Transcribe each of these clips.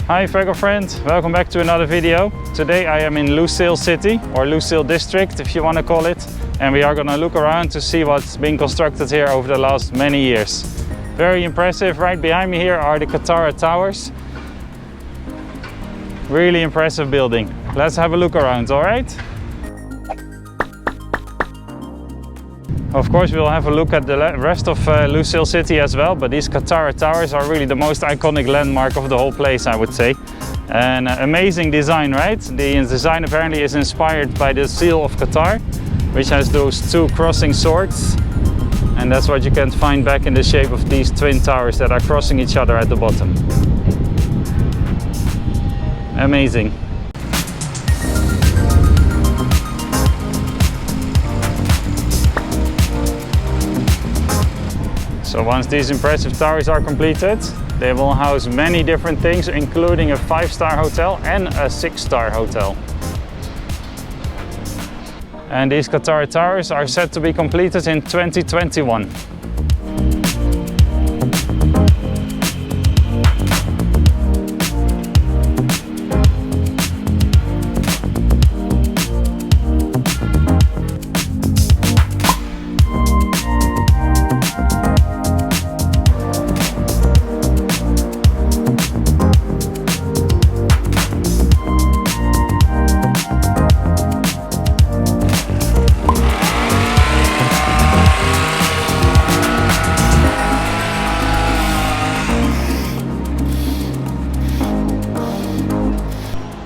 Hi Fraggle friends, welcome back to another video. Today I am in Lucille City, or Lucille District if you want to call it. And we are going to look around to see what's been constructed here over the last many years. Very impressive. Right behind me here are the Katara Towers. Really impressive building. Let's have a look around, alright? Of course we'll have a look at the rest of Lucille City as well, but these Katara Towers are really the most iconic landmark of the whole place, I would say. An amazing design, right? The design apparently is inspired by the seal of Qatar, which has those two crossing swords. And that's what you can find back in the shape of these twin towers that are crossing each other at the bottom. Amazing. So once these impressive towers are completed, they will house many different things, including a 5-star hotel and a 6-star hotel. And these Qatar Towers are set to be completed in 2021.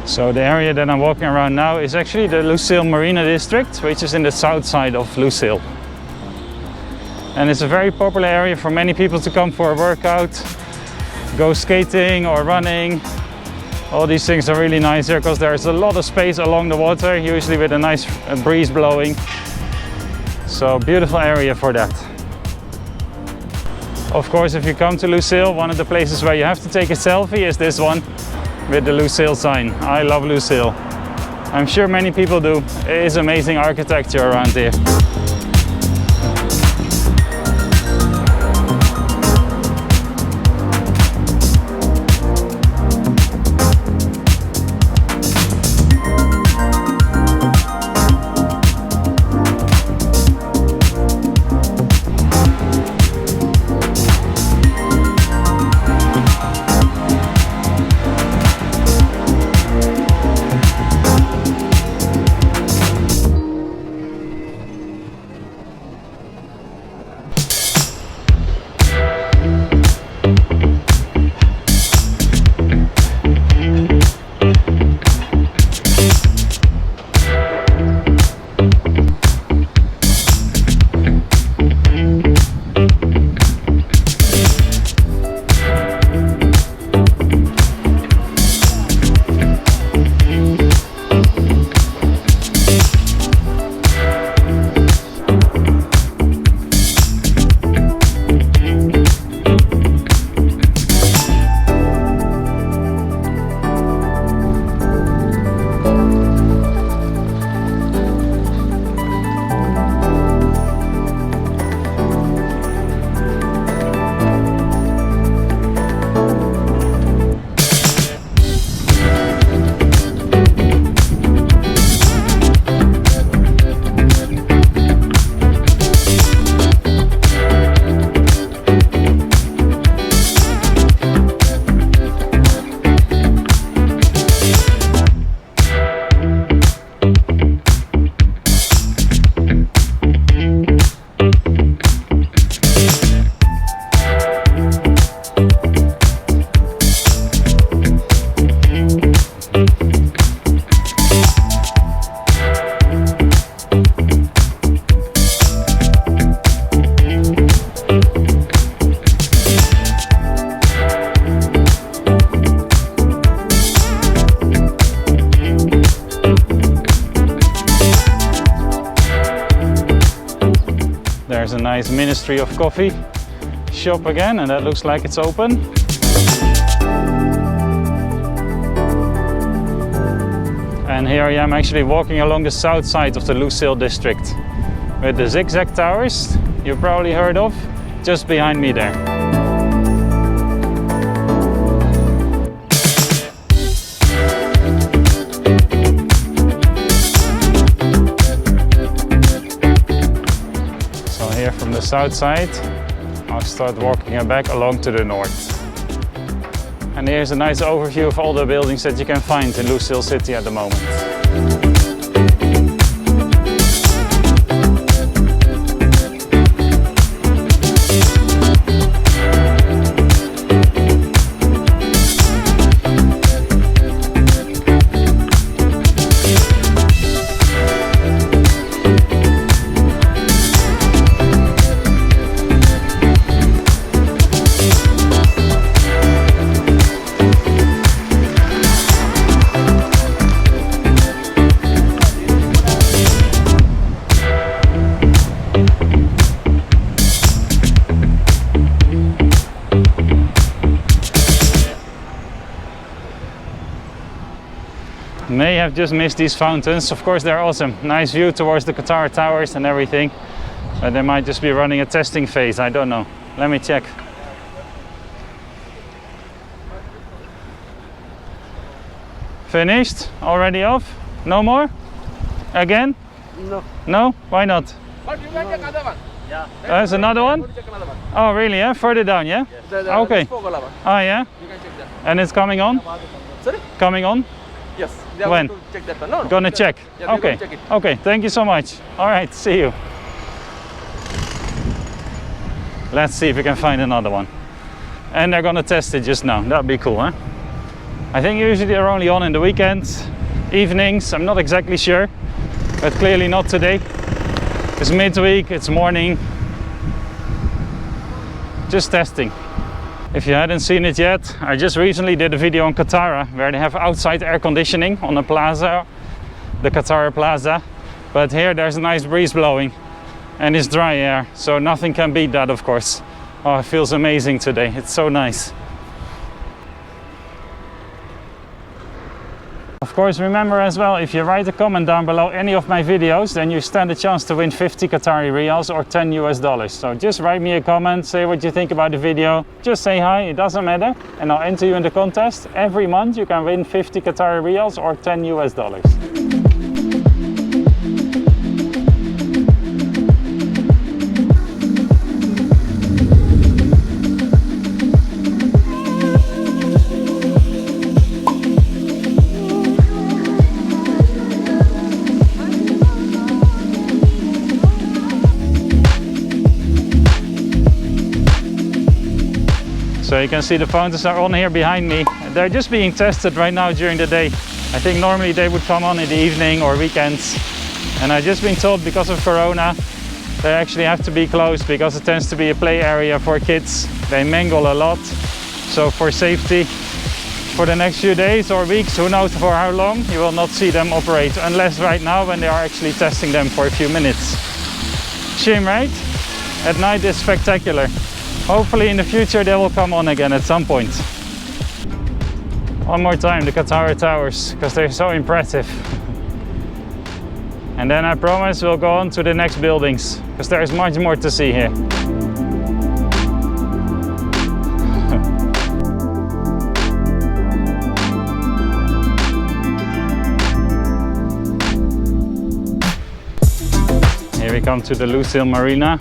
So the area that I'm walking around now is actually the Lucille Marina District, which is in the south side of Lucille. And it's a very popular area for many people to come for a workout, go skating or running. All these things are really nice here because there's a lot of space along the water, usually with a nice breeze blowing. So beautiful area for that. Of course, if you come to Lucille, one of the places where you have to take a selfie is this one, with the Lucille sign. I love Lucille. I'm sure many people do. It is amazing architecture around here. There's a nice Ministry of Coffee shop again, and that looks like it's open. And here I am actually walking along the south side of the Lucille District with the zigzag towers you've probably heard of, just behind me there. here from the south side. I'll start walking back along to the north. And here's a nice overview of all the buildings that you can find in Lucille City at the moment. May have just missed these fountains. Of course they're awesome. Nice view towards the Qatar Towers and everything. But they might just be running a testing phase, I don't know. Let me check. Finished? Already off? No more? Again? No. No? Why not? But you can check another one. Yeah. There's another one? Check another one. Oh really, yeah? Further down, yeah? Yes. Okay. Oh yeah? You can check that. And it's coming on? Sorry? Coming on? Yes. They are When? going to check that one. No, no. Gonna check? Yeah, Okay. check it. Okay, thank you so much. Alright, see you. Let's see if we can find another one. And they're gonna test it just now. That'd be cool, huh? I think usually they're only on in the weekends, evenings, I'm not exactly sure. But clearly not today. It's midweek, it's morning. Just testing. If you hadn't seen it yet, I just recently did a video on Katara where they have outside air conditioning on the plaza, the Katara Plaza. But here there's a nice breeze blowing and it's dry air, so nothing can beat that, of course. Oh, it feels amazing today, it's so nice. Of course, remember as well, if you write a comment down below any of my videos, then you stand a chance to win 50 Qatari riyals or $10 US. So just write me a comment, say what you think about the video, just say hi, it doesn't matter, and I'll enter you in the contest. Every month you can win 50 Qatari riyals or $10 US. So you can see the fountains are on here behind me. They're just being tested right now during the day. I think normally they would come on in the evening or weekends. And I've just been told because of Corona, they actually have to be closed because it tends to be a play area for kids. They mingle a lot. So for safety, for the next few days or weeks, who knows for how long, you will not see them operate. Unless right now when they are actually testing them for a few minutes. Shame, right? At night is spectacular. Hopefully in the future they will come on again at some point. One more time, the Qatar Towers, because they're so impressive. And then I promise we'll go on to the next buildings, because there's much more to see here. Here we come to the Lucille Marina.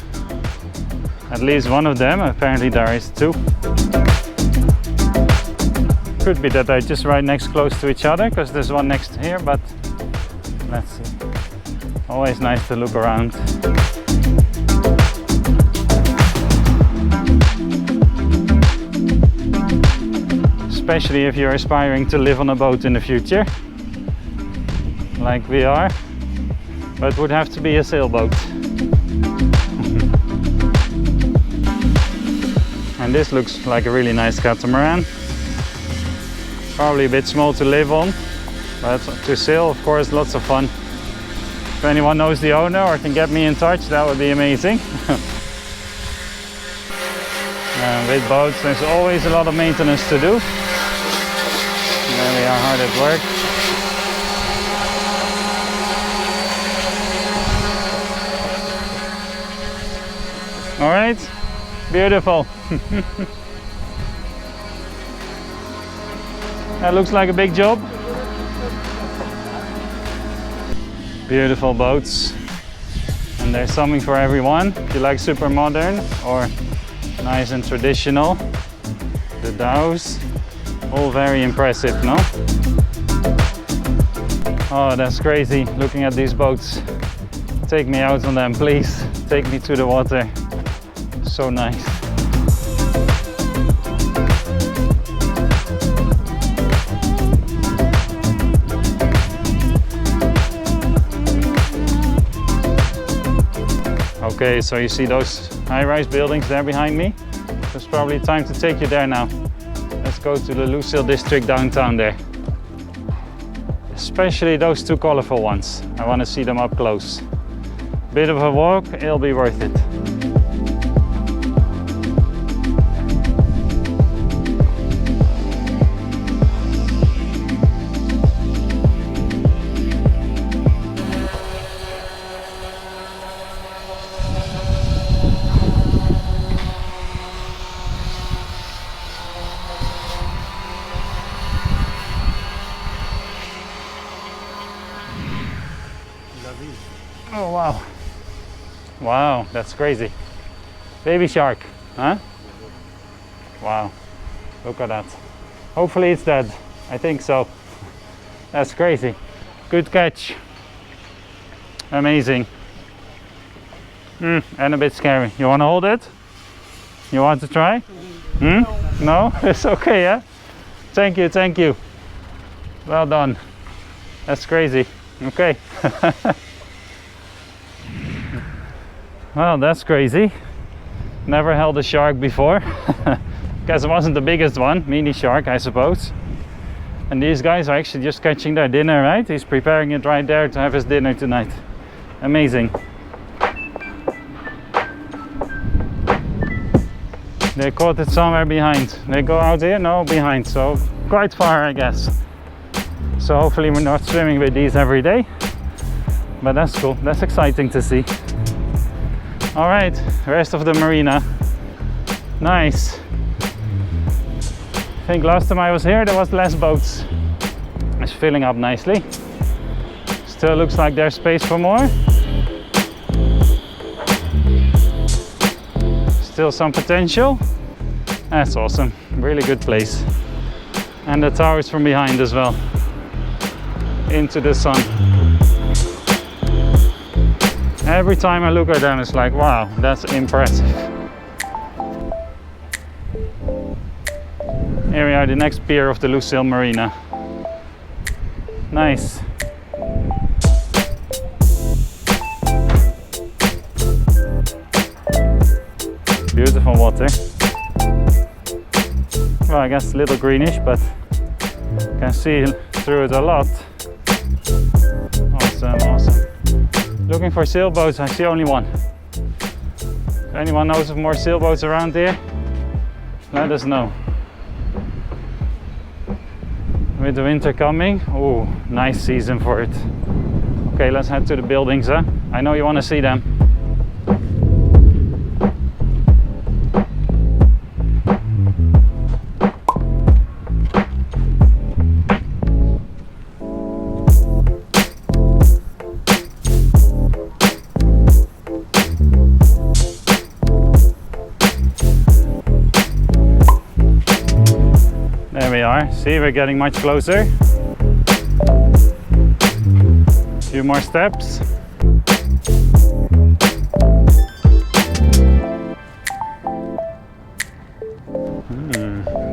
At least one of them, apparently there is two. Could be that they're just right next close to each other, because there's one next here, but let's see. Always nice to look around. Especially if you're aspiring to live on a boat in the future, like we are, but would have to be a sailboat. And this looks like a really nice catamaran. Probably a bit small to live on, but to sail, of course, lots of fun. If anyone knows the owner or can get me in touch, that would be amazing. And with boats, there's always a lot of maintenance to do. There we are, hard at work. All right, beautiful. That looks like a big job. Beautiful boats. And there's something for everyone. If you like super modern or nice and traditional, the dows, all very impressive, no? Oh, that's crazy, looking at these boats. Take me out on them, please. Take me to the water. So nice. Okay, so you see those high-rise buildings there behind me? It's probably time to take you there now. Let's go to the Lucille District downtown there. Especially those two colorful ones. I want to see them up close. Bit of a walk, it'll be worth it. Oh wow. Wow, that's crazy. Baby shark, huh? Wow, look at that. Hopefully it's dead. I think so. That's crazy. Good catch. Amazing. And a bit scary. You want to hold it? You want to try? No? It's okay, yeah? Thank you, thank you. Well done. That's crazy. Okay. Well, that's crazy. Never held a shark before. Guess it wasn't the biggest one, mini shark, I suppose. And these guys are actually just catching their dinner, right? He's preparing it right there to have his dinner tonight. Amazing. They caught it somewhere behind. They go out here? No, behind. So quite far, I guess. So hopefully we're not swimming with these every day. But that's cool. That's exciting to see. All right, rest of the marina. Nice. I think last time I was here there was less boats. It's filling up nicely. Still looks like there's space for more. Still some potential. That's awesome. Really good place. And the towers from behind as well. Into the sun. Every time I look at them, it's like, wow, that's impressive. Here we are, the next pier of the Lusail Marina. Nice. Beautiful water. Well, I guess a little greenish, but you can see through it a lot. Awesome, awesome. Looking for sailboats, I see only one. If anyone knows of more sailboats around here, let us know. With the winter coming, oh, nice season for it. Okay, let's head to the buildings, huh? I know you want to see them. There we are. See, we're getting much closer. A few more steps.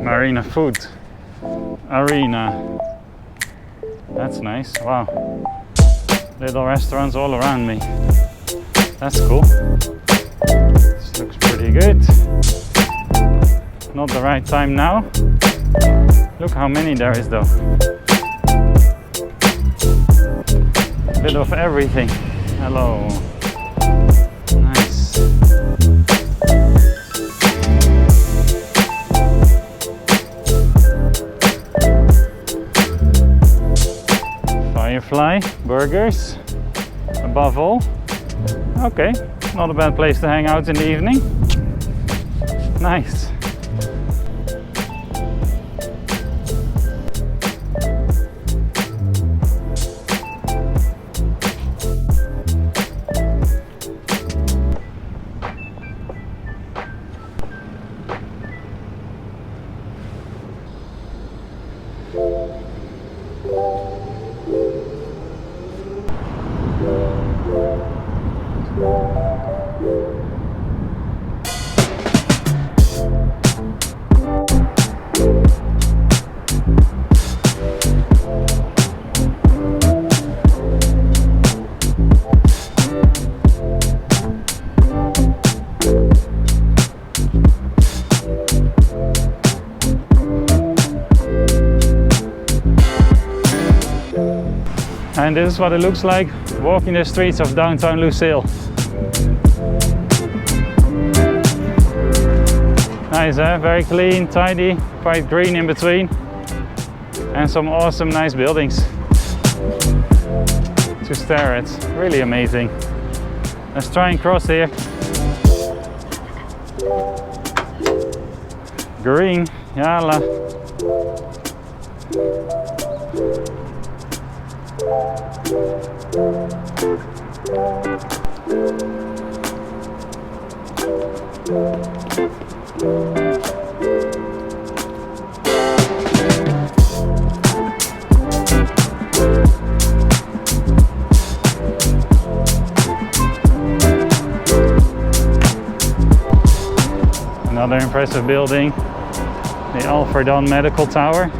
Marina food. Arena. That's nice. Wow. Little restaurants all around me. That's cool. This looks pretty good. Not the right time now. Look how many there is though. Bit of everything. Hello. Nice. Firefly, burgers, above all. Okay, not a bad place to hang out in the evening. Nice. And this is what it looks like walking the streets of downtown Lucille. Nice, eh? Very clean, tidy, quite green in between. And some awesome, nice buildings to stare at. Really amazing. Let's try and cross here. Green, yalla. Another impressive building, the Alfredon Medical Tower.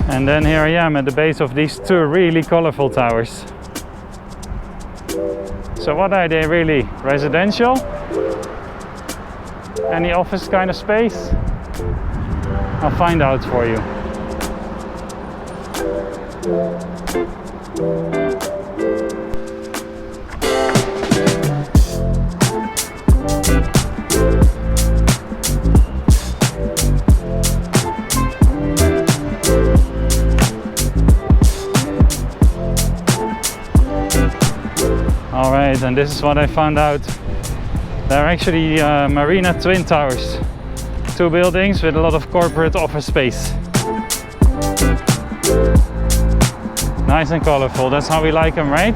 And then here I am at the base of these two really colorful towers. So what are they really? Residential? Any office kind of space? I'll find out for you. Alright, and this is what I found out. They're actually Marina Twin Towers. Two buildings with a lot of corporate office space. Nice and colorful, that's how we like them, right?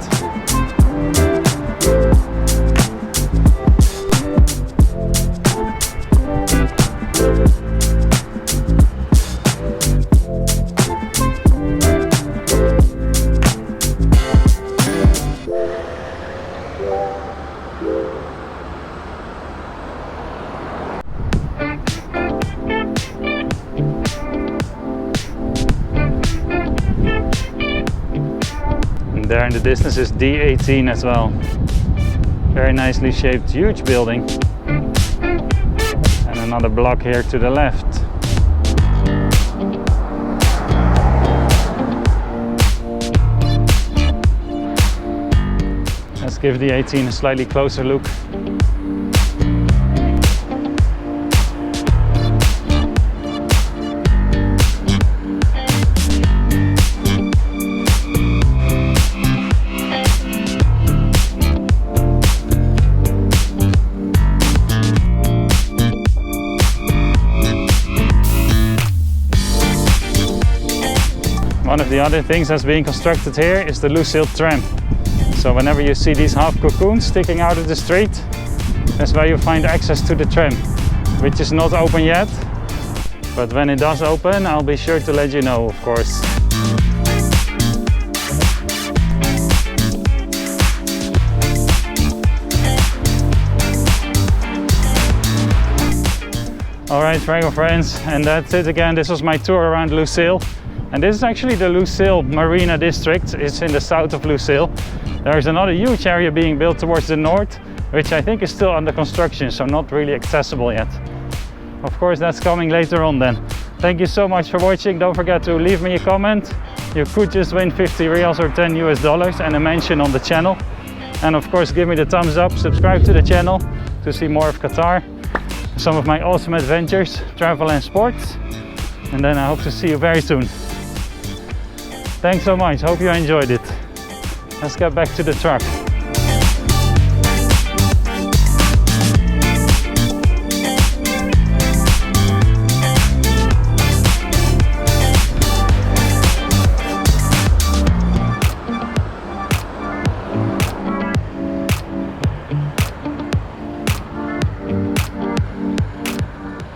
There in the distance is D18 as well. Very nicely shaped, huge building. And another block here to the left. Let's give D18 a slightly closer look. One of the other things that's being constructed here is the Lucille tram. So whenever you see these half cocoons sticking out of the street, that's where you find access to the tram, which is not open yet. But when it does open, I'll be sure to let you know, of course. Alright, Fraggle friends, and that's it again. This was my tour around Lucille. And this is actually the Lusail Marina District. It's in the south of Lucille. There is another huge area being built towards the north, which I think is still under construction, so not really accessible yet. Of course, that's coming later on then. Thank you so much for watching. Don't forget to leave me a comment. You could just win 50 reals or $10 US and a mention on the channel. And of course, give me the thumbs up, subscribe to the channel to see more of Qatar, some of my awesome adventures, travel and sports. And then I hope to see you very soon. Thanks so much, hope you enjoyed it. Let's get back to the truck.